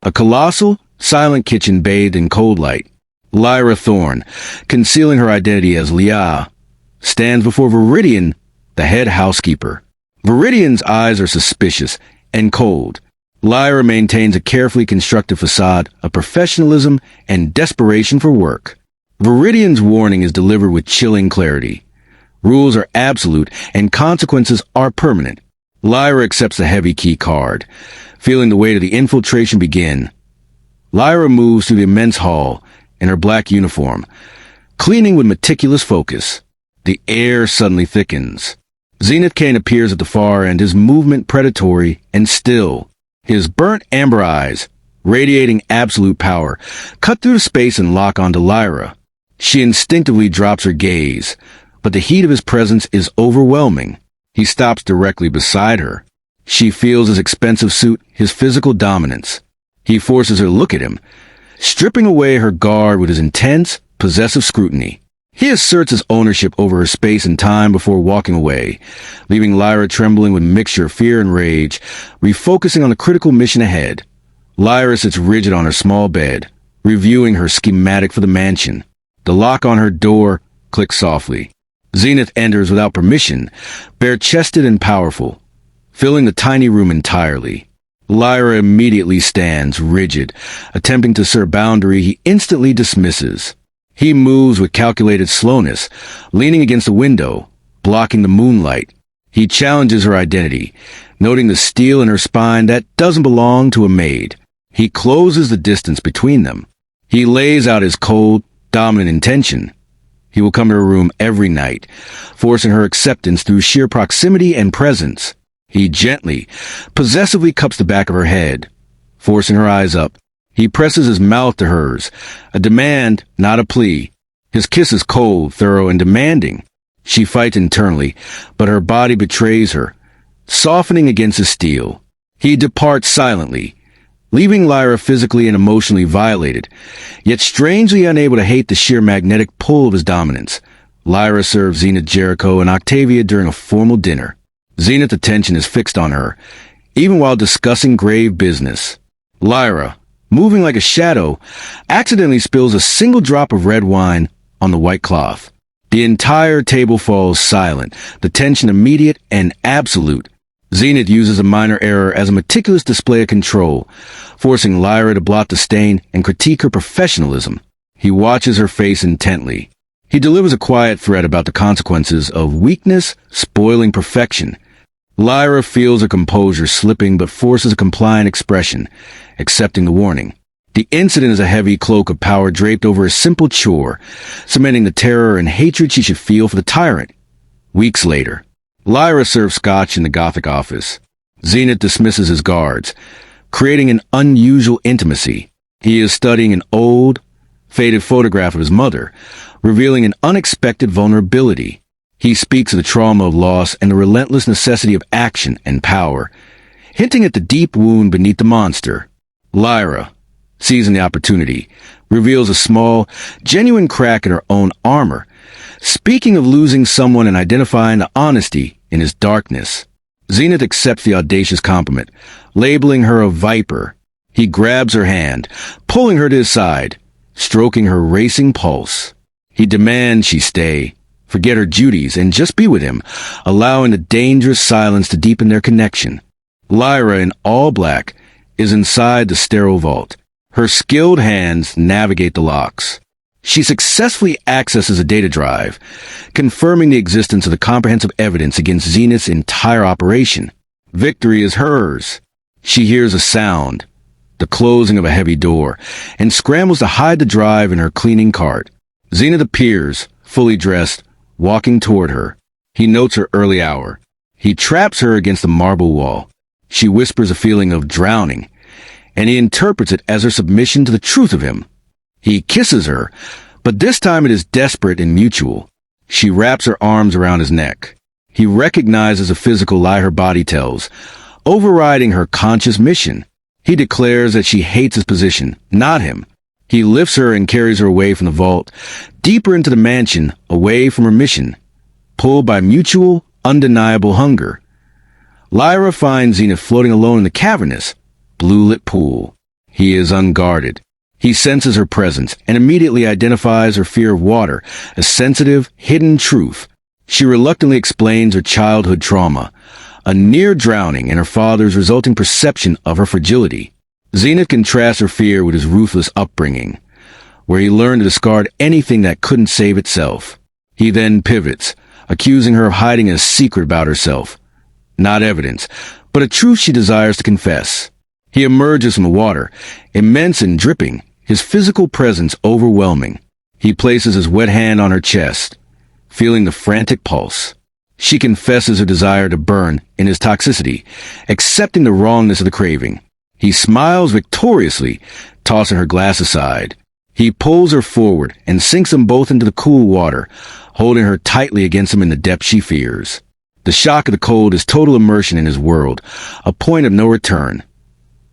A colossal, silent kitchen bathed in cold light. Lyra Thorne, concealing her identity as Leah, stands before Viridian, the head housekeeper. Viridian's eyes are suspicious and cold. Lyra maintains a carefully constructed facade of professionalism and desperation for work. Viridian's warning is delivered with chilling clarity. Rules are absolute and consequences are permanent. Lyra accepts the heavy key card, feeling the weight of the infiltration begin. Lyra moves through the immense hall in her black uniform, cleaning with meticulous focus. The air suddenly thickens. Zenith Kane appears at the far end, his movement predatory and still. His burnt amber eyes, radiating absolute power, cut through the space and lock onto Lyra. She instinctively drops her gaze, but the heat of his presence is overwhelming. He stops directly beside her. She feels his expensive suit, his physical dominance. He forces her to look at him, stripping away her guard with his intense, possessive scrutiny. He asserts his ownership over her space and time before walking away, leaving Lyra trembling with a mixture of fear and rage, refocusing on the critical mission ahead. Lyra sits rigid on her small bed, reviewing her schematic for the mansion. The lock on her door clicks softly. Zenith enters without permission, bare-chested and powerful, filling the tiny room entirely. Lyra immediately stands, rigid, attempting to assert a boundary he instantly dismisses. He moves with calculated slowness, leaning against the window, blocking the moonlight. He challenges her identity, noting the steel in her spine that doesn't belong to a maid. He closes the distance between them. He lays out his cold, dominant intention. He will come to her room every night, forcing her acceptance through sheer proximity and presence. He gently, possessively cups the back of her head, forcing her eyes up. He presses his mouth to hers, a demand, not a plea. His kiss is cold, thorough, and demanding. She fights internally, but her body betrays her, softening against his steel. He departs silently, leaving Lyra physically and emotionally violated, yet strangely unable to hate the sheer magnetic pull of his dominance. Lyra serves Zenith Jericho and Octavia during a formal dinner. Zenith's attention is fixed on her, even while discussing grave business. Lyra, moving like a shadow, accidentally spills a single drop of red wine on the white cloth. The entire table falls silent, the tension immediate and absolute. Zenith uses a minor error as a meticulous display of control, forcing Lyra to blot the stain and critique her professionalism. He watches her face intently. He delivers a quiet threat about the consequences of weakness spoiling perfection. Lyra feels her composure slipping but forces a compliant expression, accepting the warning. The incident is a heavy cloak of power draped over a simple chore, cementing the terror and hatred she should feel for the tyrant. Weeks later, Lyra serves scotch in the Gothic office. Zenith dismisses his guards, creating an unusual intimacy. He is studying an old, faded photograph of his mother, revealing an unexpected vulnerability. He speaks of the trauma of loss and the relentless necessity of action and power, hinting at the deep wound beneath the monster. Lyra, seizing the opportunity, reveals a small, genuine crack in her own armor, speaking of losing someone and identifying the honesty in his darkness. Zenith accepts the audacious compliment, labeling her a viper. He grabs her hand, pulling her to his side, stroking her racing pulse. He demands she stay, forget her duties, and just be with him, allowing the dangerous silence to deepen their connection. Lyra, in all black, is inside the sterile vault. Her skilled hands navigate the locks. She successfully accesses a data drive, confirming the existence of the comprehensive evidence against Zenith's entire operation. Victory is hers. She hears a sound, the closing of a heavy door, and scrambles to hide the drive in her cleaning cart. Zenith appears, fully dressed, walking toward her. He notes her early hour. He traps her against the marble wall. She whispers a feeling of drowning, and he interprets it as her submission to the truth of him. He kisses her, but this time it is desperate and mutual. She wraps her arms around his neck. He recognizes a physical lie her body tells, overriding her conscious mission. He declares that she hates his position, not him. He lifts her and carries her away from the vault, deeper into the mansion, away from her mission, pulled by mutual, undeniable hunger. Lyra finds Zenith floating alone in the cavernous, blue-lit pool. He is unguarded. He senses her presence and immediately identifies her fear of water, a sensitive, hidden truth. She reluctantly explains her childhood trauma, a near drowning and her father's resulting perception of her fragility. Zenith contrasts her fear with his ruthless upbringing, where he learned to discard anything that couldn't save itself. He then pivots, accusing her of hiding a secret about herself. Not evidence, but a truth she desires to confess. He emerges from the water, immense and dripping, his physical presence overwhelming. He places his wet hand on her chest, feeling the frantic pulse. She confesses her desire to burn in his toxicity, accepting the wrongness of the craving. He smiles victoriously, tossing her glass aside. He pulls her forward and sinks them both into the cool water, holding her tightly against him in the depth she fears. The shock of the cold is total immersion in his world, a point of no return.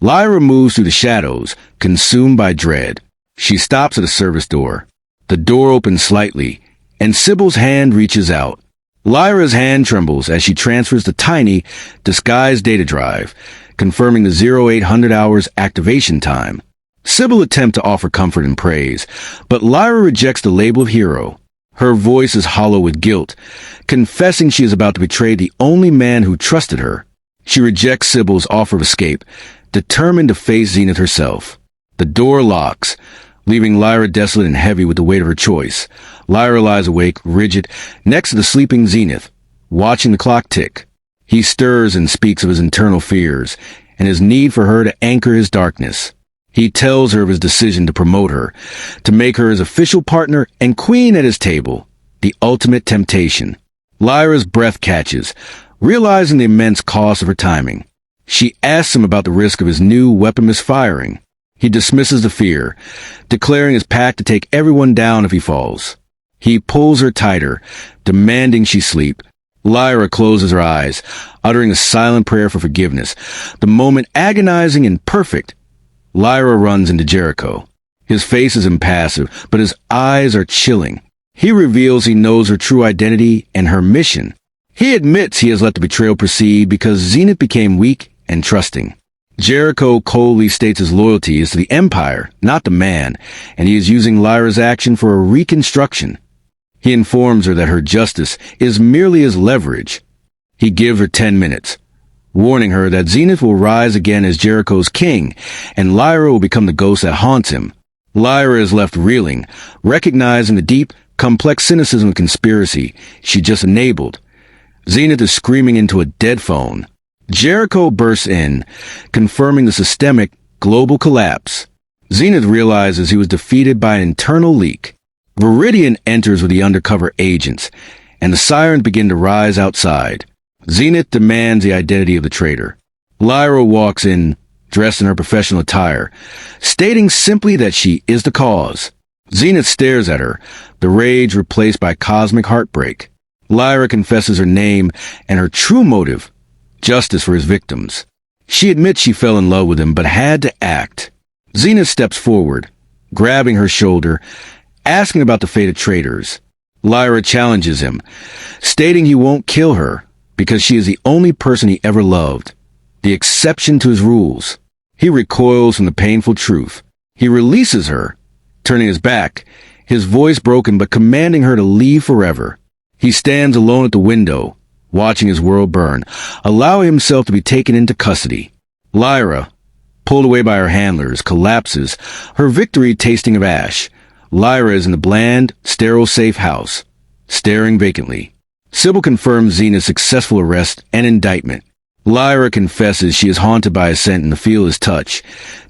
Lyra moves through the shadows, consumed by dread. She stops at a service door. The door opens slightly, and Sybil's hand reaches out. Lyra's hand trembles as she transfers the tiny, disguised data drive, confirming the 0800 hours activation time. Sybil attempts to offer comfort and praise, but Lyra rejects the label of hero. Her voice is hollow with guilt, confessing she is about to betray the only man who trusted her. She rejects Sybil's offer of escape, determined to face Zenith herself. The door locks, leaving Lyra desolate and heavy with the weight of her choice. Lyra lies awake, rigid, next to the sleeping Zenith, watching the clock tick. He stirs and speaks of his internal fears, and his need for her to anchor his darkness. He tells her of his decision to promote her, to make her his official partner and queen at his table, the ultimate temptation. Lyra's breath catches, realizing the immense cost of her timing. She asks him about the risk of his new weapon misfiring. He dismisses the fear, declaring his pact to take everyone down if he falls. He pulls her tighter, demanding she sleep. Lyra closes her eyes, uttering a silent prayer for forgiveness, the moment agonizing and perfect. Lyra runs into Jericho. His face is impassive, but his eyes are chilling. He reveals he knows her true identity and her mission. He admits he has let the betrayal proceed because Zenith became weak and trusting. Jericho coldly states his loyalty is to the Empire, not the man, and he is using Lyra's action for a reconstruction. He informs her that her justice is merely his leverage. He gives her 10 minutes, warning her that Zenith will rise again as Jericho's king, and Lyra will become the ghost that haunts him. Lyra is left reeling, recognizing the deep, complex cynicism of conspiracy she just enabled. Zenith is screaming into a dead phone. Jericho bursts in, confirming the systemic, global collapse. Zenith realizes he was defeated by an internal leak. Viridian enters with the undercover agents, and the sirens begin to rise outside. Zenith demands the identity of the traitor. Lyra walks in, dressed in her professional attire, stating simply that she is the cause. Zenith stares at her, the rage replaced by cosmic heartbreak. Lyra confesses her name and her true motive, justice for his victims. She admits she fell in love with him but had to act. Zenith steps forward, grabbing her shoulder, asking about the fate of traitors. Lyra challenges him, stating he won't kill her because she is the only person he ever loved, the exception to his rules. He recoils from the painful truth. He releases her, turning his back, his voice broken but commanding her to leave forever. He stands alone at the window, watching his world burn, allowing himself to be taken into custody. Lyra, pulled away by her handlers, collapses, her victory tasting of ash. Lyra is in the bland, sterile safe house, staring vacantly. Sybil confirms Zenith's successful arrest and indictment. Lyra confesses she is haunted by a scent and to feel his touch,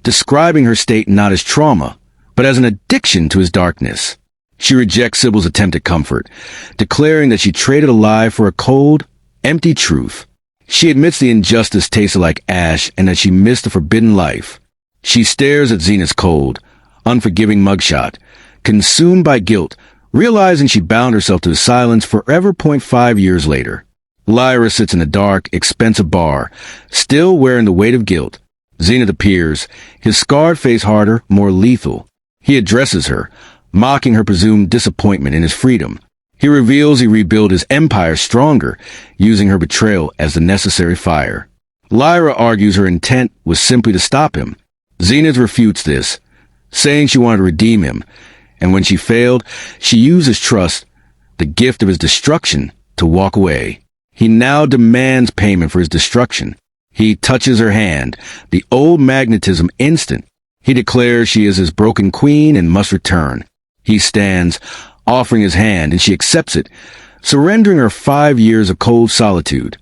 describing her state not as trauma, but as an addiction to his darkness. She rejects Sybil's attempt at comfort, declaring that she traded a lie for a cold, empty truth. She admits the injustice tasted like ash and that she missed the forbidden life. She stares at Zenith's cold, unforgiving mugshot, consumed by guilt, realizing she bound herself to his silence forever. 5 years later. Lyra sits in a dark, expensive bar, still wearing the weight of guilt. Zenith appears, his scarred face harder, more lethal. He addresses her, mocking her presumed disappointment in his freedom. He reveals he rebuilt his empire stronger, using her betrayal as the necessary fire. Lyra argues her intent was simply to stop him. Zenith refutes this, saying she wanted to redeem him, and when she failed, she used his trust, the gift of his destruction, to walk away. He now demands payment for his destruction. He touches her hand, the old magnetism instant. He declares she is his broken queen and must return. He stands, offering his hand, and she accepts it, surrendering her 5 years of cold solitude.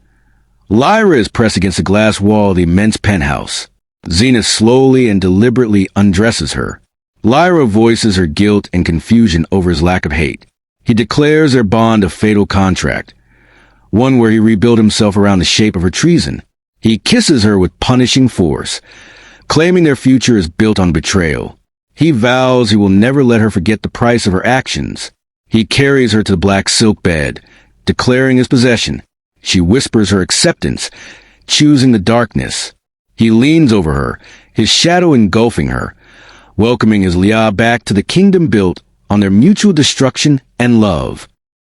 Lyra is pressed against the glass wall of the immense penthouse. Zenith slowly and deliberately undresses her. Lyra voices her guilt and confusion over his lack of hate. He declares their bond a fatal contract, one where he rebuilt himself around the shape of her treason. He kisses her with punishing force, claiming their future is built on betrayal. He vows he will never let her forget the price of her actions. He carries her to the black silk bed, declaring his possession. She whispers her acceptance, choosing the darkness. He leans over her, his shadow engulfing her, welcoming his Leah back to the kingdom built on their mutual destruction and love.